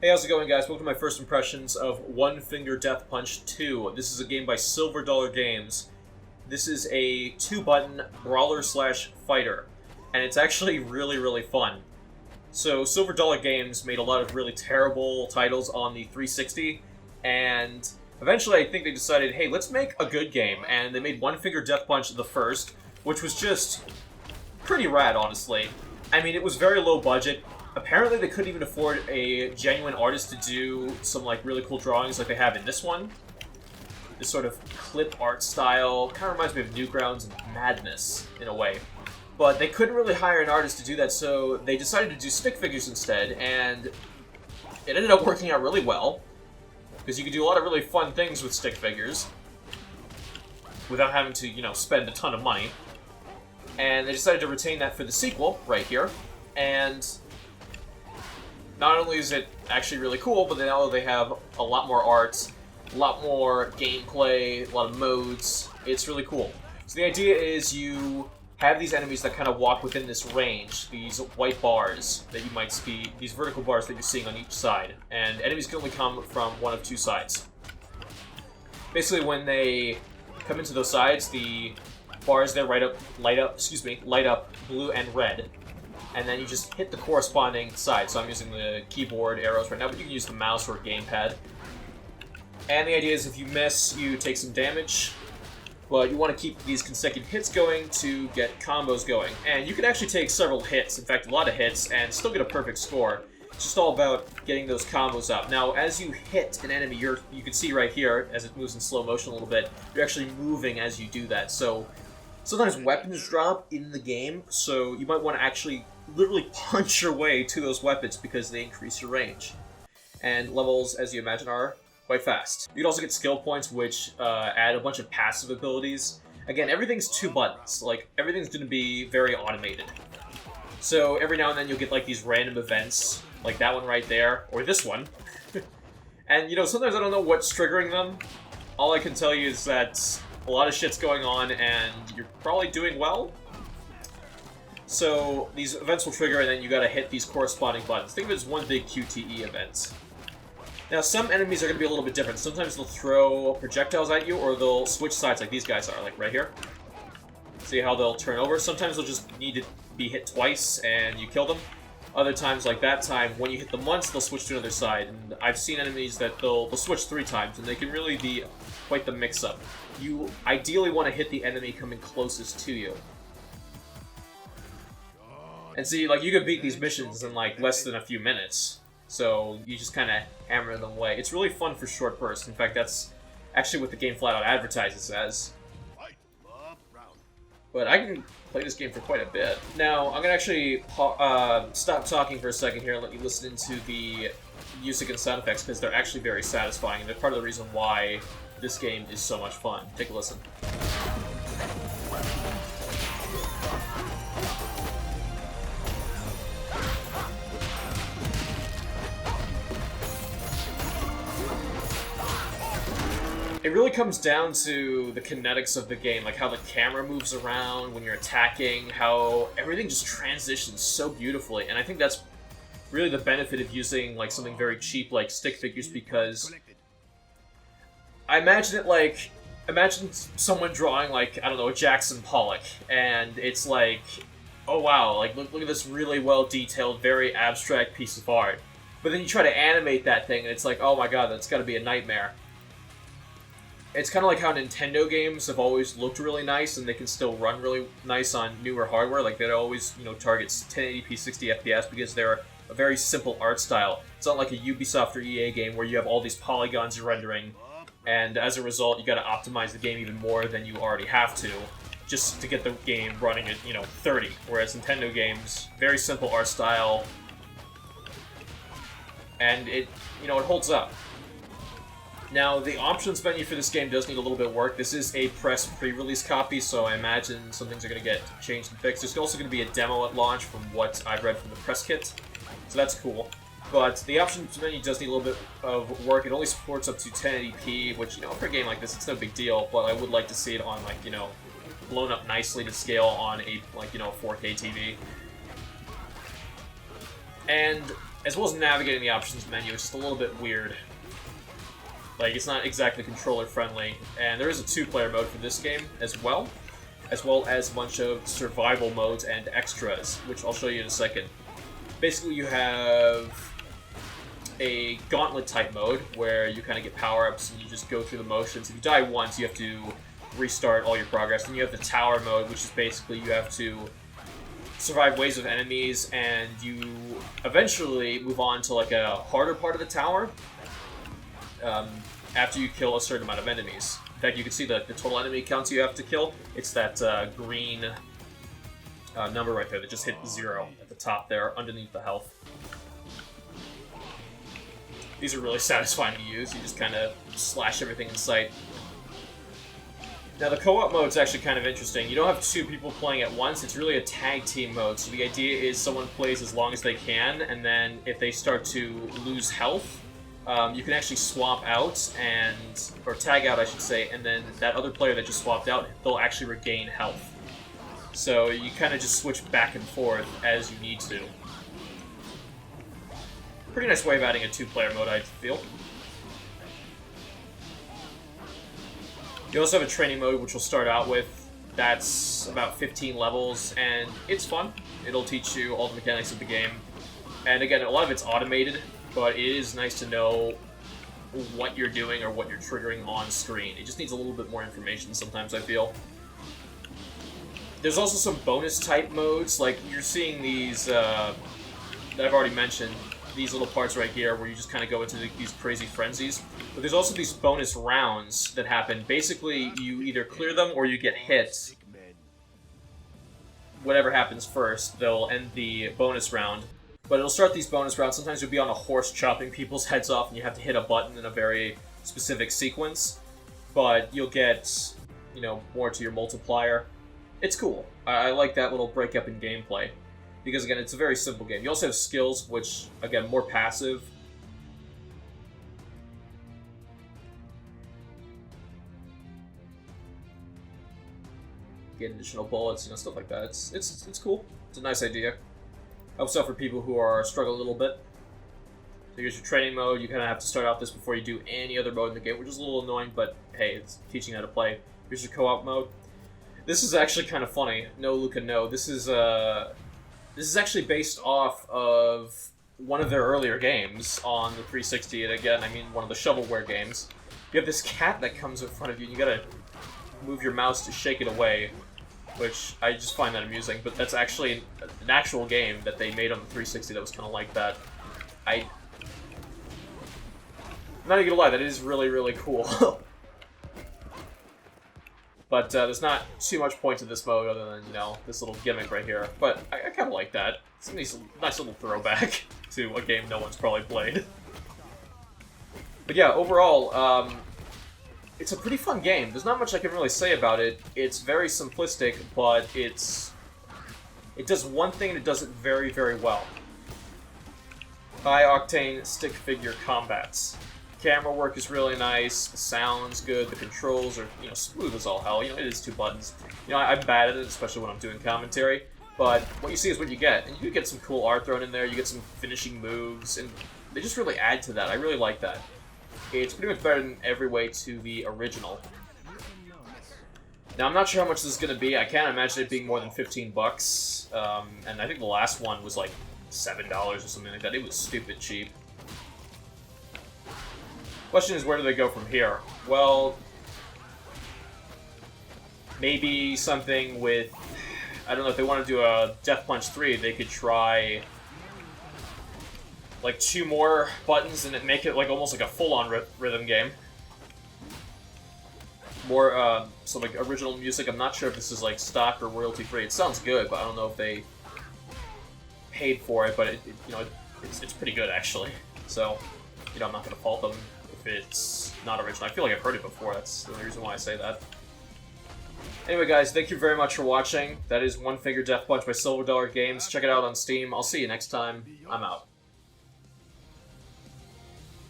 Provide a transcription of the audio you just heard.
Hey, how's it going, guys? Welcome to my first impressions of One Finger Death Punch 2. This is a game by Silver Dollar Games. This is a two-button brawler/fighter, and it's actually really fun. So, Silver Dollar Games made a lot of really terrible titles on the 360, and eventually I think they decided, hey, let's make a good game, and they made One Finger Death Punch the first, which was just pretty rad, honestly. I mean, it was very low budget. Apparently they couldn't even afford a genuine artist to do some like really cool drawings like they have in this one. This sort of clip art style kind of reminds me of Newgrounds and Madness in a way. But they couldn't really hire an artist to do that, so they decided to do stick figures instead, and it ended up working out really well. Because you could do a lot of really fun things with stick figures without having to, spend a ton of money. And they decided to retain that for the sequel, right here. And not only is it actually really cool, but now they have a lot more art, a lot more gameplay, a lot of modes. It's really cool. So the idea is you have these enemies that kind of walk within this range, these white bars that you might see, these vertical bars that you're seeing on each side. And enemies can only come from one of two sides. Basically, when they come into those sides, the bars there light up blue and red. And then you just hit the corresponding side. So I'm using the keyboard arrows right now, but you can use the mouse or gamepad. And the idea is if you miss, you take some damage, but you want to keep these consecutive hits going to get combos going. And you can actually take several hits, in fact a lot of hits, and still get a perfect score. It's just all about getting those combos up. Now, as you hit an enemy, you can see right here, as it moves in slow motion a little bit, you're actually moving as you do that. So sometimes weapons drop in the game, so you might want to actually literally punch your way to those weapons because they increase your range. And levels, as you imagine, are quite fast. You can also get skill points, which add a bunch of passive abilities. Again, everything's two buttons. Like, everything's going to be very automated. So every now and then you'll get like these random events, like that one right there, or this one. And, sometimes I don't know what's triggering them. All I can tell you is that a lot of shit's going on, and you're probably doing well. So these events will trigger, and then you gotta hit these corresponding buttons. Think of it as one big QTE event. Now, some enemies are gonna be a little bit different. Sometimes they'll throw projectiles at you, or they'll switch sides like these guys are, like right here. See how they'll turn over? Sometimes they'll just need to be hit twice, and you kill them. Other times, like that time, when you hit them once, they'll switch to another side. And I've seen enemies that they'll switch 3 times, and they can really be quite the mix-up. You ideally want to hit the enemy coming closest to you. And see, like, you can beat these missions in, like, less than a few minutes. So, you just kind of hammer them away. It's really fun for short bursts. In fact, that's actually what the game flat out advertises as. But I can play this game for quite a bit. Now, I'm going to actually stop talking for a second here and let you listen into the music and sound effects, because they're actually very satisfying, and they're part of the reason why this game is so much fun. Take a listen. It really comes down to the kinetics of the game, like how the camera moves around when you're attacking, how everything just transitions so beautifully, and I think that's really the benefit of using like something very cheap like stick figures, because I imagine it like, imagine someone drawing like, I don't know, a Jackson Pollock, and it's like, oh wow, like look at this really well detailed, very abstract piece of art. But then you try to animate that thing, and it's like, oh my god, that's gotta be a nightmare. It's kind of like how Nintendo games have always looked really nice, and they can still run really nice on newer hardware. Like, they always, targets 1080p 60 FPS because they're a very simple art style. It's not like a Ubisoft or EA game where you have all these polygons you're rendering, and as a result, you gotta optimize the game even more than you already have to, just to get the game running at, 30. Whereas Nintendo games, very simple art style, and it holds up. Now, the options menu for this game does need a little bit of work. This is a press pre-release copy, so I imagine some things are going to get changed and fixed. There's also going to be a demo at launch from what I've read from the press kit, so that's cool. But the options menu does need a little bit of work. It only supports up to 1080p, which, for a game like this, it's no big deal, but I would like to see it on, like, blown up nicely to scale on a, 4K TV. And as well as navigating the options menu. It's just a little bit weird. Like, it's not exactly controller-friendly. And there is a 2-player mode for this game as well as a bunch of survival modes and extras, which I'll show you in a second. Basically, you have a gauntlet-type mode, where you kind of get power-ups and you just go through the motions. If you die once, you have to restart all your progress. Then you have the tower mode, which is basically you have to survive waves of enemies, and you eventually move on to like a harder part of the tower after you kill a certain amount of enemies. In fact, you can see the total enemy counts you have to kill. It's that green number right there that just hit 0 at the top there, underneath the health. These are really satisfying to use. You just kind of slash everything in sight. Now, the co-op mode is actually kind of interesting. You don't have 2 people playing at once. It's really a tag team mode. So the idea is someone plays as long as they can, and then if they start to lose health, you can actually swap out or tag out, I should say, and then that other player that just swapped out, they'll actually regain health. So you kind of just switch back and forth as you need to. Pretty nice way of adding a 2-player mode, I feel. You also have a training mode, which we'll start out with. That's about 15 levels, and it's fun. It'll teach you all the mechanics of the game. And again, a lot of it's automated, but it is nice to know what you're doing or what you're triggering on screen. It just needs a little bit more information sometimes, I feel. There's also some bonus-type modes, like you're seeing these, that I've already mentioned, these little parts right here where you just kind of go into these crazy frenzies. But there's also these bonus rounds that happen. Basically, you either clear them or you get hit. Whatever happens first, they'll end the bonus round. But it'll start these bonus rounds. Sometimes you'll be on a horse chopping people's heads off and you have to hit a button in a very specific sequence. But you'll get, you know, more to your multiplier. It's cool. I like that little breakup in gameplay. Because, again, it's a very simple game. You also have skills, which, again, more passive. Get additional bullets, you know, stuff like that. It's cool. It's a nice idea. Helps out for people who are struggling a little bit. So here's your training mode. You kind of have to start out this before you do any other mode in the game, which is a little annoying, but hey, it's teaching you how to play. Here's your co-op mode. This is actually kind of funny. No, Luca, no. This is actually based off of one of their earlier games on the 360, and again, I mean one of the shovelware games. You have this cat that comes in front of you, and you gotta move your mouse to shake it away, which I just find that amusing, but that's actually an actual game that they made on the 360 that was kind of like that. I'm not even gonna lie, that is really, really cool. But there's not too much point to this mode other than, you know, this little gimmick right here. But I kind of like that. It's a nice little throwback to a game no one's probably played. But yeah, overall, it's a pretty fun game. There's not much I can really say about it. It's very simplistic, but it does one thing and it does it very, very well. High-octane stick figure combats. Camera work is really nice, the sound's good, the controls are, you know, smooth as all hell. You know, it is 2 buttons. You know, I'm bad at it, especially when I'm doing commentary, but what you see is what you get. And you get some cool art thrown in there, you get some finishing moves, and they just really add to that. I really like that. It's pretty much better in every way to the original. Now, I'm not sure how much this is going to be. I can't imagine it being more than 15 bucks. And I think the last one was like $7 or something like that. It was stupid cheap. Question is, where do they go from here? Well, maybe something with, I don't know, if they want to do a Death Punch 3, they could try like 2 more buttons and make it like almost like a full-on rhythm game. More, some like original music. I'm not sure if this is like stock or royalty-free. It sounds good, but I don't know if they paid for it, but you know, it's pretty good actually. So, you know, I'm not gonna fault them if it's not original. I feel like I've heard it before, that's the only reason why I say that. Anyway guys, thank you very much for watching. That is One Finger Death Punch by Silver Dollar Games. Check it out on Steam. I'll see you next time. I'm out.